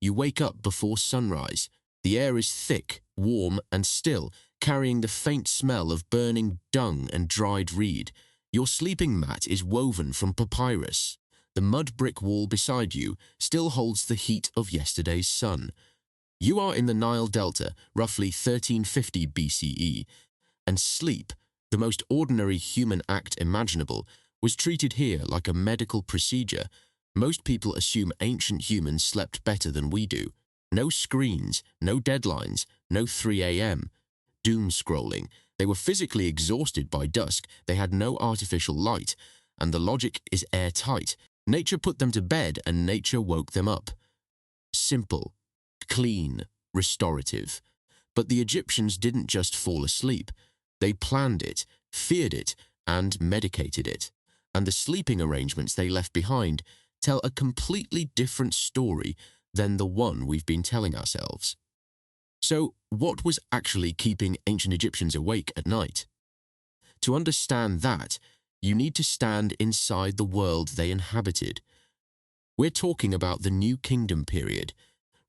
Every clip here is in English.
You wake up before sunrise. The air is thick, warm, and still, carrying the faint smell of burning dung and dried reed. Your sleeping mat is woven from papyrus. The mud brick wall beside you still holds the heat of yesterday's sun. You are in the Nile Delta, roughly 1350 BCE, and sleep, the most ordinary human act imaginable, was treated here like a medical procedure. Most people assume ancient humans slept better than we do. No screens, no deadlines, no 3 a.m. doom scrolling. They were physically exhausted by dusk. They had no artificial light, and the logic is airtight. Nature put them to bed, and nature woke them up. Simple, clean, restorative. But the Egyptians didn't just fall asleep. They planned it, feared it, and medicated it. And the sleeping arrangements they left behind tell a completely different story than the one we've been telling ourselves. So, what was actually keeping ancient Egyptians awake at night? To understand that, you need to stand inside the world they inhabited. We're talking about the New Kingdom period,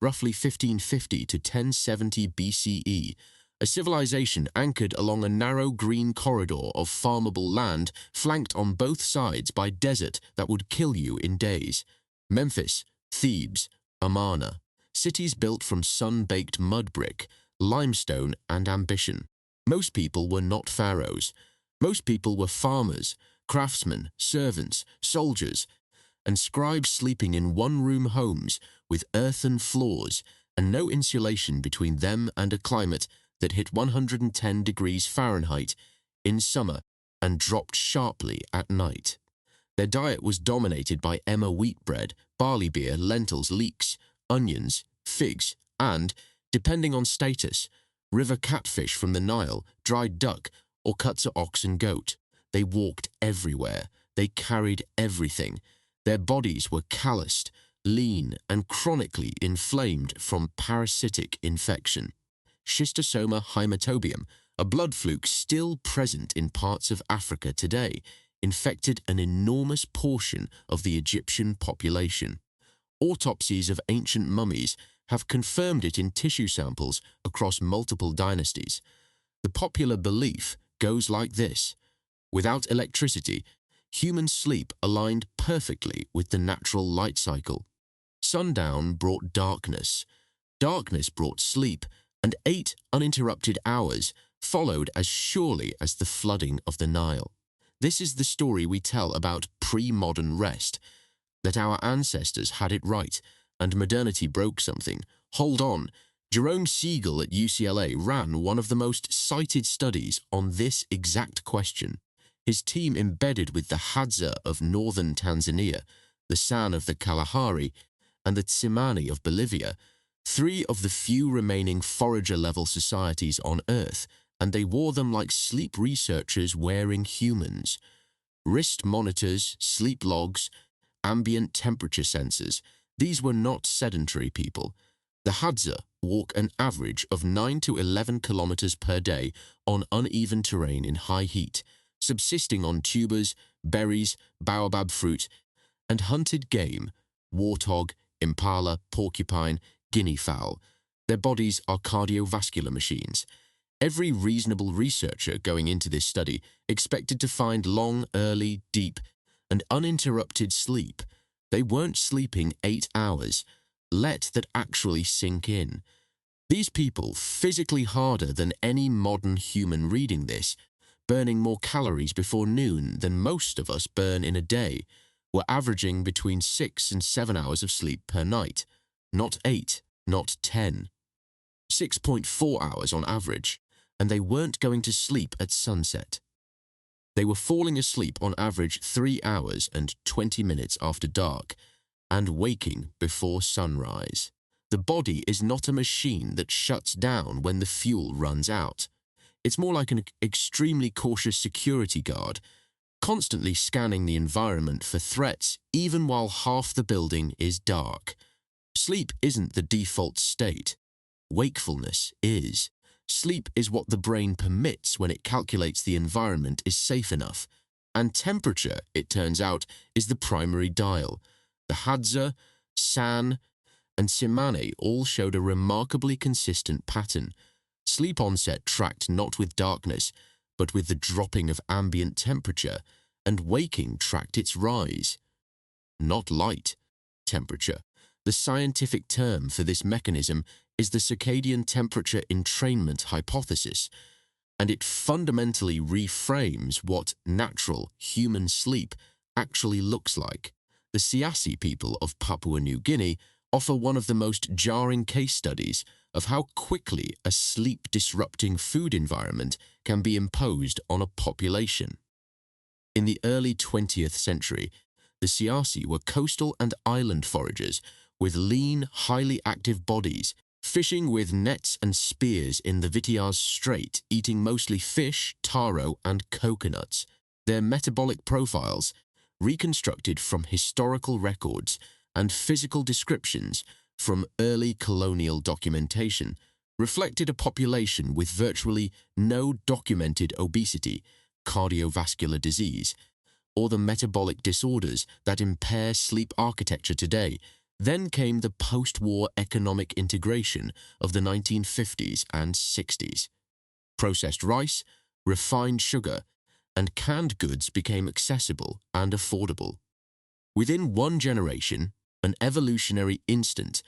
roughly 1550 to 1070 BCE, a civilization anchored along a narrow green corridor of farmable land flanked on both sides by desert that would kill you in days. Memphis, Thebes, Amarna, cities built from sun-baked mud brick, limestone, and ambition. Most people were not pharaohs. Most people were farmers, craftsmen, servants, soldiers, and scribes sleeping in one-room homes with earthen floors and no insulation between them and a climate that hit 110 degrees Fahrenheit in summer and dropped sharply at night. Their diet was dominated by emmer wheat bread, barley beer, lentils, leeks, onions, figs, and, depending on status, river catfish from the Nile, dried duck, or cuts of ox and goat. They walked everywhere. They carried everything. Their bodies were calloused, lean, and chronically inflamed from parasitic infection. Schistosoma haematobium, a blood fluke still present in parts of Africa today, infected an enormous portion of the Egyptian population. Autopsies of ancient mummies have confirmed it in tissue samples across multiple dynasties. The popular belief goes like this: without electricity, human sleep aligned perfectly with the natural light cycle. Sundown brought darkness. Darkness brought sleep, and 8 uninterrupted hours followed as surely as the flooding of the Nile. This is the story we tell about pre-modern rest, that our ancestors had it right, and modernity broke something. Hold on. Jerome Siegel at UCLA ran one of the most cited studies on this exact question. His team embedded with the Hadza of northern Tanzania, the San of the Kalahari, and the Tsimane of Bolivia, 3 of the few remaining forager-level societies on Earth, and they wore them like sleep researchers wearing humans. Wrist monitors, sleep logs, ambient temperature sensors. These were not sedentary people. The Hadza walk an average of 9 to 11 kilometers per day on uneven terrain in high heat, subsisting on tubers, berries, baobab fruit, and hunted game, warthog, impala, porcupine, guinea fowl. Their bodies are cardiovascular machines. Every reasonable researcher going into this study expected to find long, early, deep, and uninterrupted sleep. They weren't sleeping 8 hours. Let that actually sink in. These people, physically harder than any modern human reading this, burning more calories before noon than most of us burn in a day, were averaging between 6 and 7 hours of sleep per night. Not 8, not 10. 6.4 hours on average, and they weren't going to sleep at sunset. They were falling asleep on average 3 hours and 20 minutes after dark, and waking before sunrise. The body is not a machine that shuts down when the fuel runs out. It's more like an extremely cautious security guard, constantly scanning the environment for threats even while half the building is dark. Sleep isn't the default state. Wakefulness is. Sleep is what the brain permits when it calculates the environment is safe enough. And temperature, it turns out, is the primary dial. The Hadza, San, and Tsimane all showed a remarkably consistent pattern. Sleep onset tracked not with darkness, but with the dropping of ambient temperature, and waking tracked its rise. Not light, temperature. The scientific term for this mechanism is the circadian temperature entrainment hypothesis, and it fundamentally reframes what natural human sleep actually looks like. The Siasi people of Papua New Guinea offer one of the most jarring case studies of how quickly a sleep-disrupting food environment can be imposed on a population. In the early 20th century, the Siasi were coastal and island foragers with lean, highly active bodies, fishing with nets and spears in the Vitiaz Strait, eating mostly fish, taro, and coconuts. Their metabolic profiles, reconstructed from historical records and physical descriptions from early colonial documentation, reflected a population with virtually no documented obesity, cardiovascular disease, or the metabolic disorders that impair sleep architecture today. Then came the post-war economic integration of the 1950s and 60s. Processed rice, refined sugar, and canned goods became accessible and affordable. Within one generation, an evolutionary instant,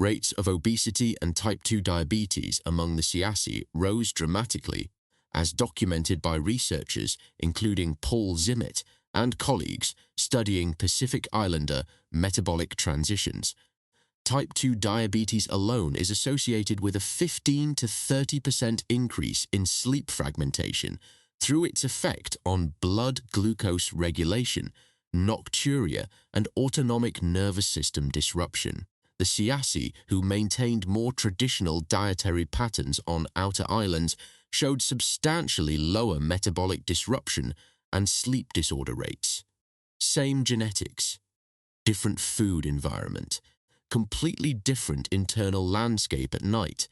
rates of obesity and type 2 diabetes among the Siasi rose dramatically, as documented by researchers including Paul Zimmet and colleagues studying Pacific Islander metabolic transitions. Type 2 diabetes alone is associated with a 15 to 30% increase in sleep fragmentation through its effect on blood glucose regulation, nocturia, and autonomic nervous system disruption. The Siasi, who maintained more traditional dietary patterns on outer islands, showed substantially lower metabolic disruption and sleep disorder rates. Same genetics, different food environment, completely different internal landscape at night.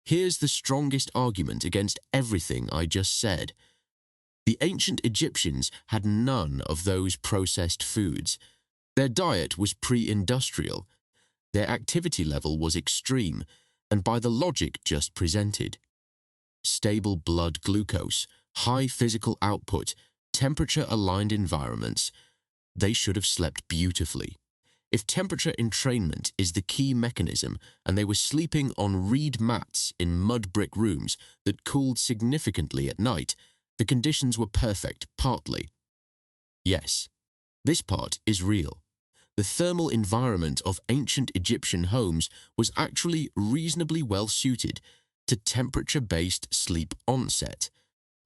Here's the strongest argument against everything I just said. The ancient Egyptians had none of those processed foods. Their diet was pre-industrial. Their activity level was extreme, and by the logic just presented. Stable blood glucose, high physical output, temperature-aligned environments. They should have slept beautifully. If temperature entrainment is the key mechanism and they were sleeping on reed mats in mud brick rooms that cooled significantly at night, the conditions were perfect, partly. Yes, this part is real. The thermal environment of ancient Egyptian homes was actually reasonably well suited to temperature-based sleep onset.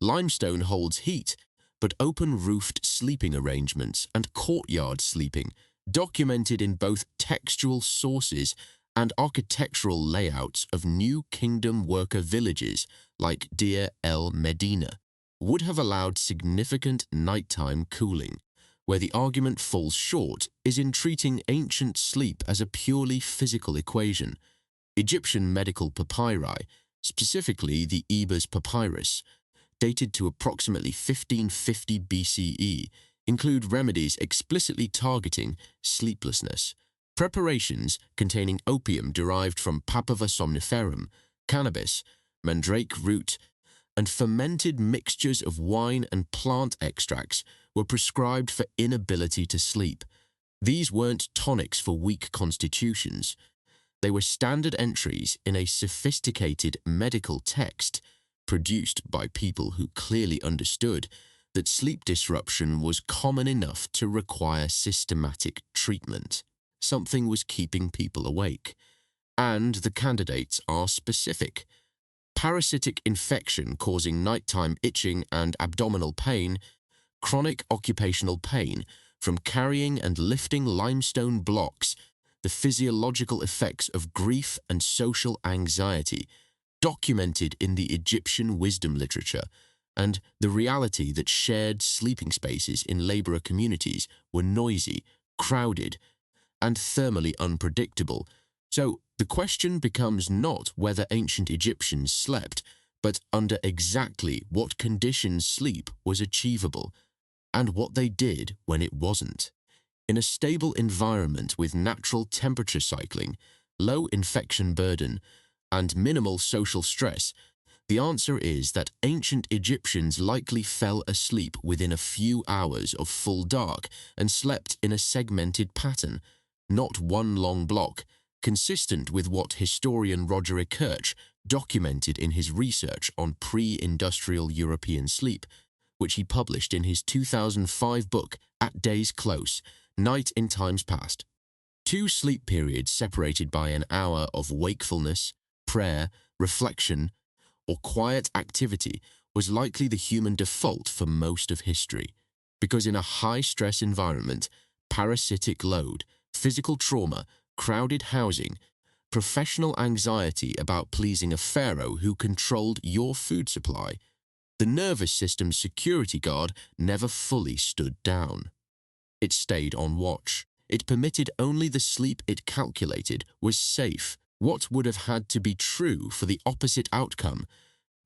Limestone holds heat, but open-roofed sleeping arrangements and courtyard sleeping, documented in both textual sources and architectural layouts of New Kingdom worker villages like Deir el Medina, would have allowed significant nighttime cooling. Where the argument falls short is in treating ancient sleep as a purely physical equation. Egyptian medical papyri, specifically the Ebers Papyrus, dated to approximately 1550 BCE, include remedies explicitly targeting sleeplessness. Preparations containing opium derived from Papaver somniferum, cannabis, mandrake root, and fermented mixtures of wine and plant extracts were prescribed for inability to sleep. These weren't tonics for weak constitutions. They were standard entries in a sophisticated medical text produced by people who clearly understood that sleep disruption was common enough to require systematic treatment. Something was keeping people awake. And the candidates are specific. Parasitic infection causing nighttime itching and abdominal pain, chronic occupational pain from carrying and lifting limestone blocks, the physiological effects of grief and social anxiety, documented in the Egyptian wisdom literature, and the reality that shared sleeping spaces in laborer communities were noisy, crowded, and thermally unpredictable. So the question becomes not whether ancient Egyptians slept, but under exactly what conditions sleep was achievable, and what they did when it wasn't. In a stable environment with natural temperature cycling, low infection burden, and minimal social stress, the answer is that ancient Egyptians likely fell asleep within a few hours of full dark and slept in a segmented pattern, not one long block, consistent with what historian Roger Kirch documented in his research on pre-industrial European sleep, which he published in his 2005 book, At Day's Close, Night in Times Past. 2 sleep periods separated by an hour of wakefulness, prayer, reflection, or quiet activity was likely the human default for most of history, because in a high-stress environment, parasitic load, physical trauma, crowded housing, professional anxiety about pleasing a pharaoh who controlled your food supply, the nervous system's security guard never fully stood down. It stayed on watch. It permitted only the sleep it calculated was safe. What would have had to be true for the opposite outcome?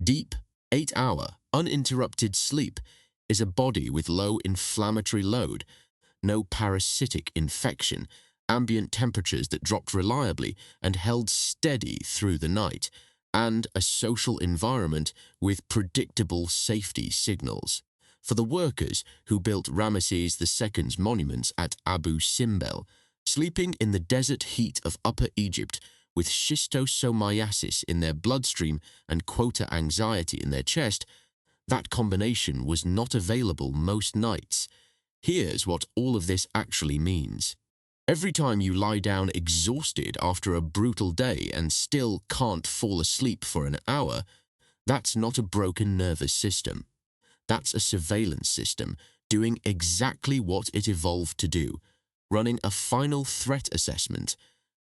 Deep, 8-hour, uninterrupted sleep is a body with low inflammatory load, no parasitic infection, ambient temperatures that dropped reliably and held steady through the night, and a social environment with predictable safety signals. For the workers who built Ramesses II's monuments at Abu Simbel, sleeping in the desert heat of Upper Egypt with schistosomiasis in their bloodstream and quota anxiety in their chest, that combination was not available most nights. Here's what all of this actually means. Every time you lie down exhausted after a brutal day and still can't fall asleep for an hour, that's not a broken nervous system. That's a surveillance system doing exactly what it evolved to do, running a final threat assessment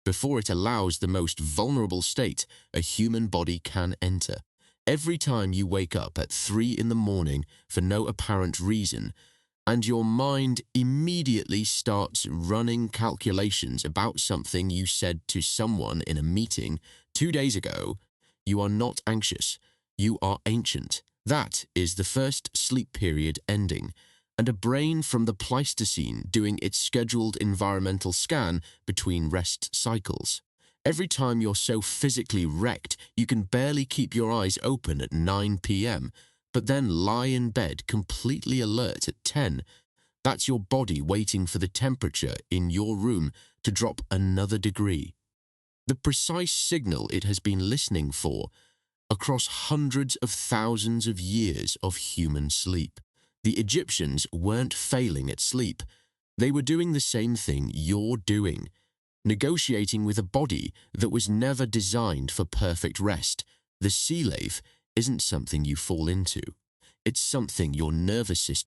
before it allows the most vulnerable state a human body can enter. Every time you wake up at 3 in the morning for no apparent reason, and your mind immediately starts running calculations about something you said to someone in a meeting 2 days ago, you are not anxious, you are ancient. That is the first sleep period ending, and a brain from the Pleistocene doing its scheduled environmental scan between rest cycles. Every time you're so physically wrecked you can barely keep your eyes open at 9 p.m., but then lie in bed completely alert at 10, that's your body waiting for the temperature in your room to drop another degree. The precise signal it has been listening for across hundreds of thousands of years of human sleep. The Egyptians weren't failing at sleep. They were doing the same thing you're doing, negotiating with a body that was never designed for perfect rest. The sea leaf isn't something you fall into. It's something your nervous system